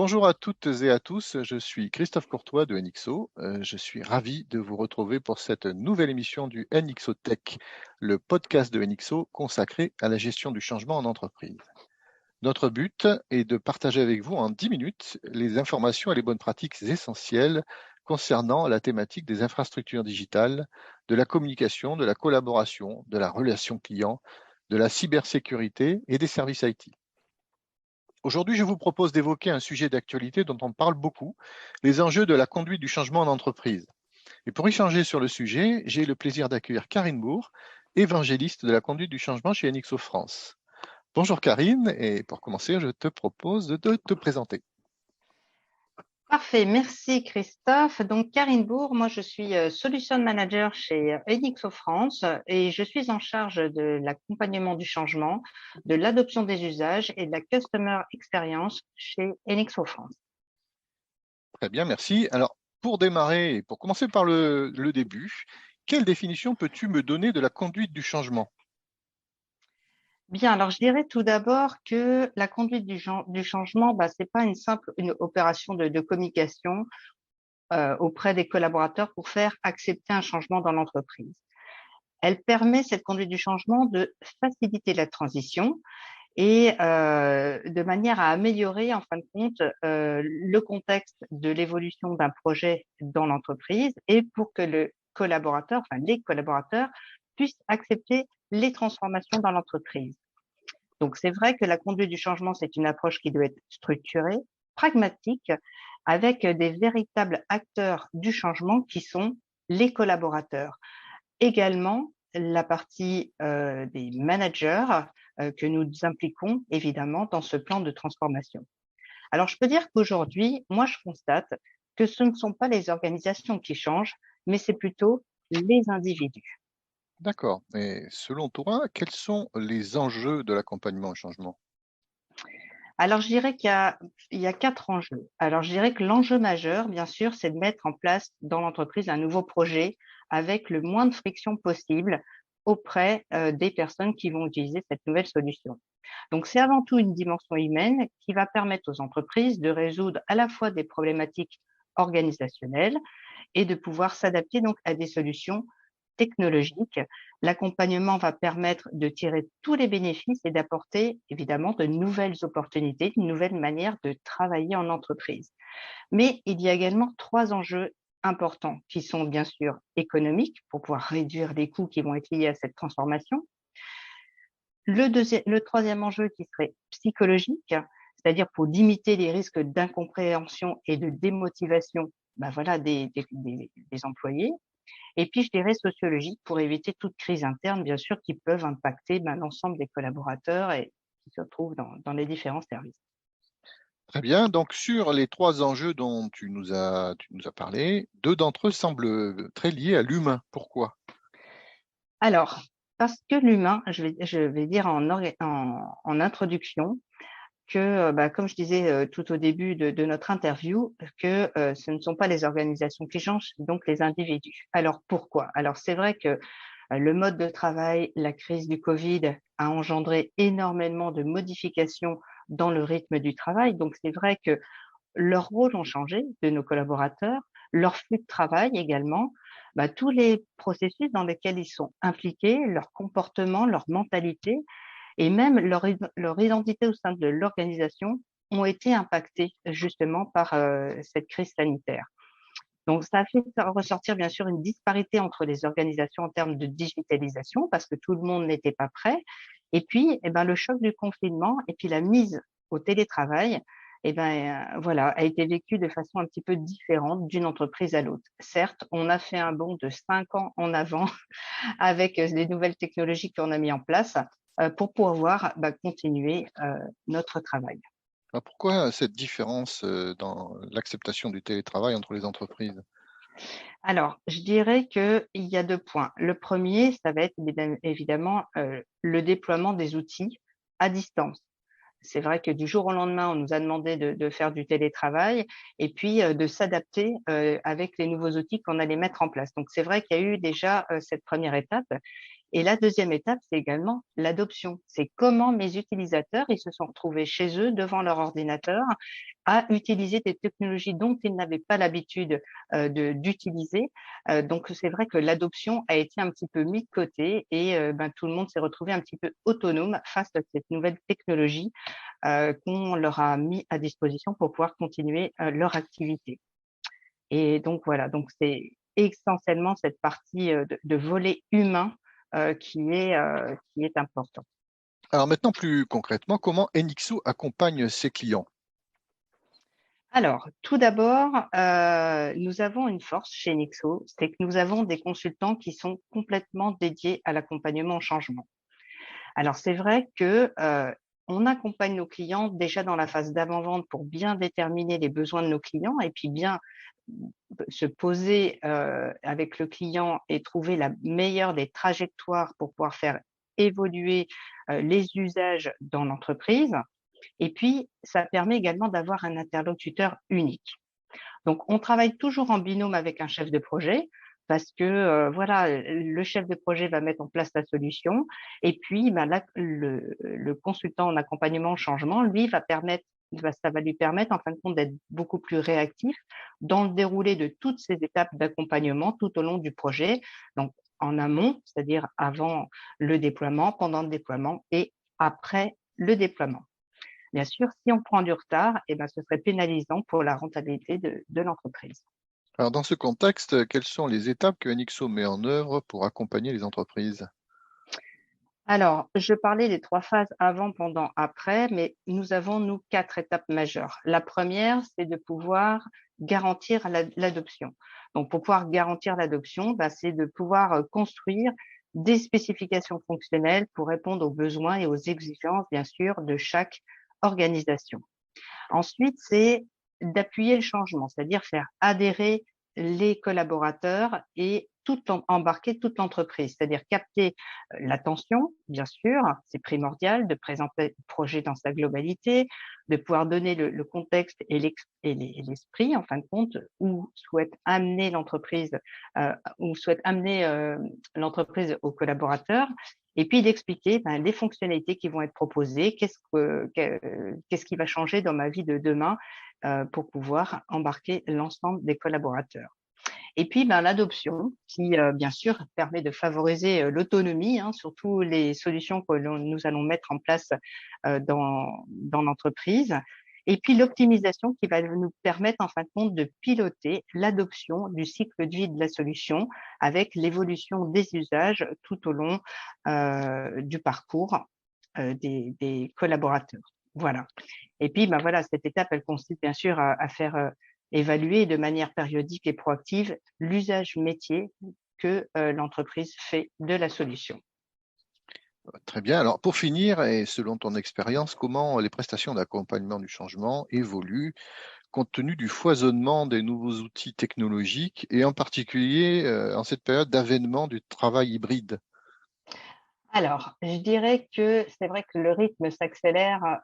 Bonjour à toutes et à tous, je suis Christophe Courtois de NXO. Je suis ravi de vous retrouver pour cette nouvelle émission du NXO Tech, le podcast de NXO consacré à la gestion du changement en entreprise. Notre but est de partager avec vous en 10 minutes les informations et les bonnes pratiques essentielles concernant la thématique des infrastructures digitales, de la communication, de la collaboration, de la relation client, de la cybersécurité et des services IT. Aujourd'hui, je vous propose d'évoquer un sujet d'actualité dont on parle beaucoup, les enjeux de la conduite du changement en entreprise. Et pour échanger sur le sujet, j'ai le plaisir d'accueillir Karine Bourg, évangéliste de la conduite du changement chez NXO France. Bonjour Karine, et pour commencer, je te propose de te présenter. Parfait, merci Christophe. Donc Karine Bourg, moi je suis Solution Manager chez Enixo France et je suis en charge de l'accompagnement du changement, de l'adoption des usages et de la Customer Experience chez Enixo France. Très bien, merci. Alors, pour démarrer, et pour commencer par le début, quelle définition peux-tu me donner de la conduite du changement? Bien, alors je dirais tout d'abord que la conduite du changement, c'est pas une opération de communication auprès des collaborateurs pour faire accepter un changement dans l'entreprise. Elle permet, cette conduite du changement, de faciliter la transition et de manière à améliorer, en fin de compte, le contexte de l'évolution d'un projet dans l'entreprise et pour que les collaborateurs puissent accepter les transformations dans l'entreprise. Donc, c'est vrai que la conduite du changement, c'est une approche qui doit être structurée, pragmatique, avec des véritables acteurs du changement qui sont les collaborateurs. Également, la partie des managers que nous impliquons évidemment dans ce plan de transformation. Alors, je peux dire qu'aujourd'hui, moi, je constate que ce ne sont pas les organisations qui changent, mais c'est plutôt les individus. D'accord. Et selon toi, quels sont les enjeux de l'accompagnement au changement? Alors, je dirais qu'il y a 4 enjeux. Alors, je dirais que l'enjeu majeur, bien sûr, c'est de mettre en place dans l'entreprise un nouveau projet avec le moins de friction possible auprès des personnes qui vont utiliser cette nouvelle solution. Donc, c'est avant tout une dimension humaine qui va permettre aux entreprises de résoudre à la fois des problématiques organisationnelles et de pouvoir s'adapter donc à des solutions technologiques. L'accompagnement va permettre de tirer tous les bénéfices et d'apporter évidemment de nouvelles opportunités, de nouvelles manières de travailler en entreprise. Mais il y a également 3 enjeux importants qui sont bien sûr économiques pour pouvoir réduire les coûts qui vont être liés à cette transformation. Le troisième enjeu qui serait psychologique, c'est-à-dire pour limiter les risques d'incompréhension et de démotivation, voilà, des employés. Et puis, je dirais sociologique pour éviter toute crise interne, bien sûr, qui peuvent impacter l'ensemble des collaborateurs et qui se trouvent dans les différents services. Très bien. Donc, sur les trois enjeux dont tu nous as parlé, deux d'entre eux semblent très liés à l'humain. Pourquoi? Alors, parce que l'humain, je vais dire en introduction que, comme je disais tout au début de notre interview, que ce ne sont pas les organisations qui changent, donc les individus. Alors pourquoi? Alors c'est vrai que le mode de travail, la crise du Covid a engendré énormément de modifications dans le rythme du travail. Donc c'est vrai que leurs rôles ont changé de nos collaborateurs, leur flux de travail également, tous les processus dans lesquels ils sont impliqués, leur comportement, leur mentalité et même leur identité au sein de l'organisation ont été impactés justement par cette crise sanitaire. Donc, ça a fait ressortir bien sûr une disparité entre les organisations en termes de digitalisation parce que tout le monde n'était pas prêt. Et puis, le choc du confinement et puis la mise au télétravail, voilà, a été vécu de façon un petit peu différente d'une entreprise à l'autre. Certes, on a fait un bond de 5 ans en avant avec les nouvelles technologies qu'on a mis en place pour pouvoir continuer notre travail. Alors, pourquoi cette différence dans l'acceptation du télétravail entre les entreprises? Alors, je dirais qu'il y a 2 points. Le premier, ça va être évidemment le déploiement des outils à distance. C'est vrai que du jour au lendemain, on nous a demandé de faire du télétravail et puis de s'adapter avec les nouveaux outils qu'on allait mettre en place. Donc, c'est vrai qu'il y a eu déjà cette première étape. Et la deuxième étape, c'est également l'adoption. C'est comment mes utilisateurs, ils se sont retrouvés chez eux devant leur ordinateur à utiliser des technologies dont ils n'avaient pas l'habitude d'utiliser. Donc, c'est vrai que l'adoption a été un petit peu mis de côté et tout le monde s'est retrouvé un petit peu autonome face à cette nouvelle technologie qu'on leur a mis à disposition pour pouvoir continuer leur activité. Et donc voilà, donc c'est essentiellement cette partie de volet humain qui est important. Alors maintenant, plus concrètement, comment Enixo accompagne ses clients? Alors, tout d'abord, nous avons une force chez Nixo, c'est que nous avons des consultants qui sont complètement dédiés à l'accompagnement au changement. Alors, c'est vrai que on accompagne nos clients déjà dans la phase d'avant-vente pour bien déterminer les besoins de nos clients et puis bien se poser avec le client et trouver la meilleure des trajectoires pour pouvoir faire évoluer les usages dans l'entreprise. Et puis, ça permet également d'avoir un interlocuteur unique. Donc, on travaille toujours en binôme avec un chef de projet parce que voilà, le chef de projet va mettre en place la solution et puis là, le consultant en accompagnement au changement, lui, ça va lui permettre en fin de compte d'être beaucoup plus réactif dans le déroulé de toutes ces étapes d'accompagnement tout au long du projet. Donc, en amont, c'est-à-dire avant le déploiement, pendant le déploiement et après le déploiement. Bien sûr, si on prend du retard, ce serait pénalisant pour la rentabilité de l'entreprise. Alors dans ce contexte, quelles sont les étapes que Enixo met en œuvre pour accompagner les entreprises? Alors, je parlais des 3 phases avant, pendant, après, mais nous avons, nous, 4 étapes majeures. La première, c'est de pouvoir garantir l'adoption. Donc, pour pouvoir garantir l'adoption, c'est de pouvoir construire des spécifications fonctionnelles pour répondre aux besoins et aux exigences, bien sûr, de chaque organisation. Ensuite, c'est d'appuyer le changement, c'est-à-dire faire adhérer les collaborateurs et embarquer toute l'entreprise, c'est-à-dire capter l'attention, bien sûr, c'est primordial de présenter le projet dans sa globalité, de pouvoir donner le contexte et l'esprit, en fin de compte, où souhaite amener l'entreprise, l'entreprise aux collaborateurs, et puis d'expliquer les fonctionnalités qui vont être proposées, qu'est-ce qui va changer dans ma vie de demain pour pouvoir embarquer l'ensemble des collaborateurs. Et puis l'adoption qui, bien sûr, permet de favoriser l'autonomie, surtout les solutions que nous allons mettre en place dans l'entreprise. Et puis l'optimisation qui va nous permettre, en fin de compte, de piloter l'adoption du cycle de vie de la solution avec l'évolution des usages tout au long du parcours des collaborateurs. Voilà. Et puis, voilà, cette étape, elle consiste bien sûr à faire évaluer de manière périodique et proactive l'usage métier que l'entreprise fait de la solution. Très bien. Alors pour finir, et selon ton expérience, comment les prestations d'accompagnement du changement évoluent compte tenu du foisonnement des nouveaux outils technologiques et en particulier en cette période d'avènement du travail hybride? Alors, je dirais que c'est vrai que le rythme s'accélère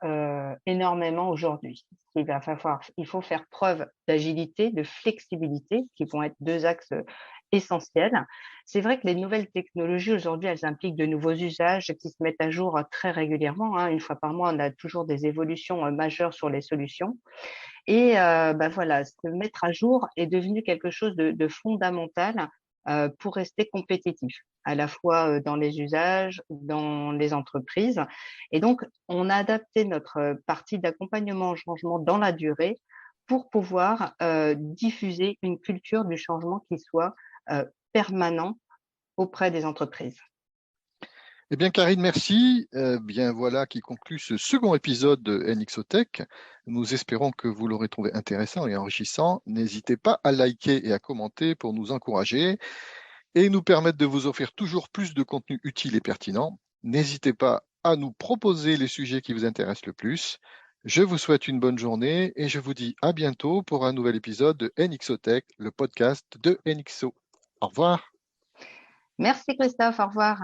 énormément aujourd'hui. Il faut faire preuve d'agilité, de flexibilité, qui vont être 2 axes essentiels. C'est vrai que les nouvelles technologies aujourd'hui, elles impliquent de nouveaux usages qui se mettent à jour très régulièrement, hein. 1 fois par mois, on a toujours des évolutions majeures sur les solutions. Et voilà, se mettre à jour est devenu quelque chose de fondamental pour rester compétitif, à la fois dans les usages, dans les entreprises. Et donc, on a adapté notre partie d'accompagnement au changement dans la durée pour pouvoir diffuser une culture du changement qui soit permanent auprès des entreprises. Eh bien, Karine, merci. Bien, voilà qui conclut ce second épisode de NXOTech. Nous espérons que vous l'aurez trouvé intéressant et enrichissant. N'hésitez pas à liker et à commenter pour nous encourager et nous permettre de vous offrir toujours plus de contenu utile et pertinent. N'hésitez pas à nous proposer les sujets qui vous intéressent le plus. Je vous souhaite une bonne journée et je vous dis à bientôt pour un nouvel épisode de NXOTech, le podcast de NXO. Au revoir. Merci Christophe, au revoir.